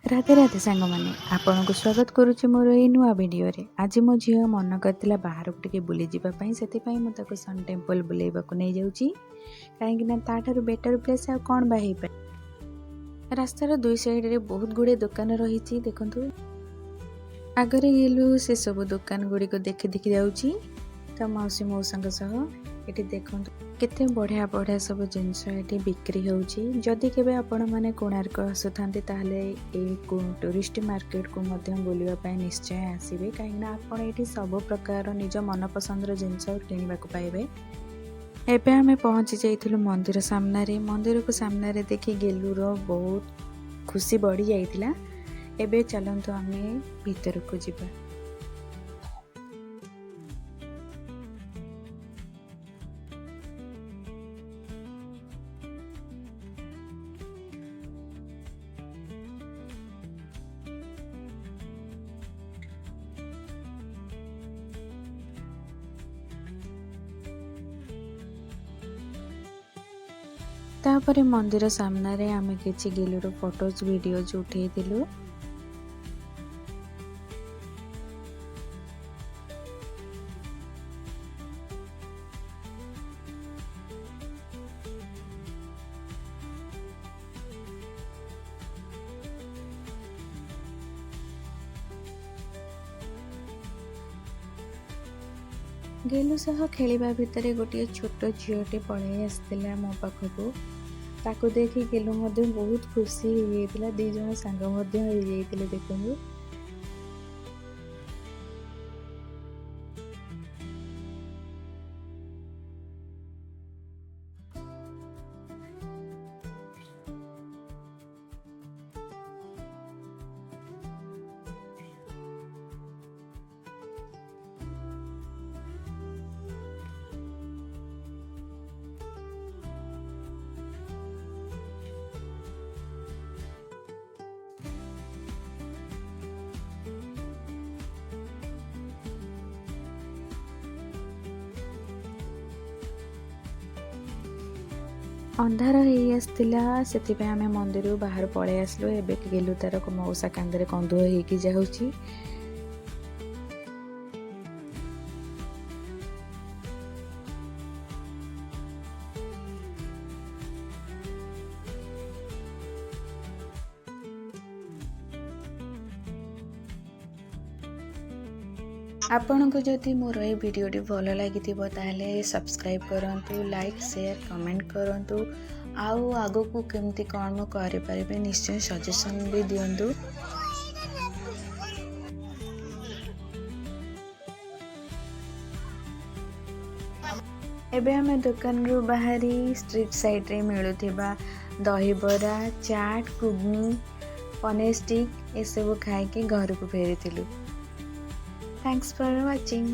राधे राधे सांग मैंने आपन को स्वागत करुच्ची मोर ये नुआ वीडियो रे। आज मो झी मन करथिला बाहर को टिके बुली जिबा पई सेति पई म ताको सन टेम्पल बुलेबा को नै जाउची काहे कि ना ताठार बेटर प्लेस आ कोन बा हेई पाए। रास्तार दुई साइड रे बहुत गुडे दुकान रहिची देखंतु आगरे गेलु से सब दुकान गुडी को देखि देखि जाउची त मौसी मौसंग सह एटी देखंतु केते बढ़िया बढ़िया सब जिनस एटी बिक्री होउची। जदि केबे आपण माने कोणार्क आसुथांती ताहले ए टूरिस्ट मार्केट को मध्यम बुलिबा पई निश्चय आसीबे काहे ना आपण एटी सब प्रकार निज मन पसंदर जिनस किनिबा को पाइबे। एबे हमें पहुंची जाइथिलु मंदिर सामना रे। मंदिर को सामना रे देखि गेलु रो बहुत खुशी बढ़ी जाइथिला। एबे चलंतु हमें भीतर को जिबा। तापरे मंदिर सामना रे आमे किछि गेलुरो फोटोज वीडियोज उठेइथिलु। गेलु सह खेलिबा भितरे गोटे छोट झियोटे पळै आस्थिला मो पाखकु। ताको देखि गेलु मध्ये बहुत खुशी हो जाइतिला। दी जण संग मध्ये हो जाइतिले देखंतु। अंधार हेई आस्थिला सेति पे आमे मंदिर बाहर पळे आसलो। एबे गेलु तार को मौसा कांदरे कंदो हेकी जाउची। आपन को जदि मोर ए वीडियोटी भल लागिथिबो ताहले सब्सक्राइब करंतु, लाइक शेयर कमेंट करंतु। आउ आगो को केमती कोन मो करि परिबे निश्चय सजेशन भी दियंतु। एबे हमें दुकान रो बाहरी स्ट्रीट साइड रे मिलुथिबा दही बरा, चाट, कुगनी, पनीर स्टिक ए सब खाई के घर को फेरिथिलु। Thanks for watching.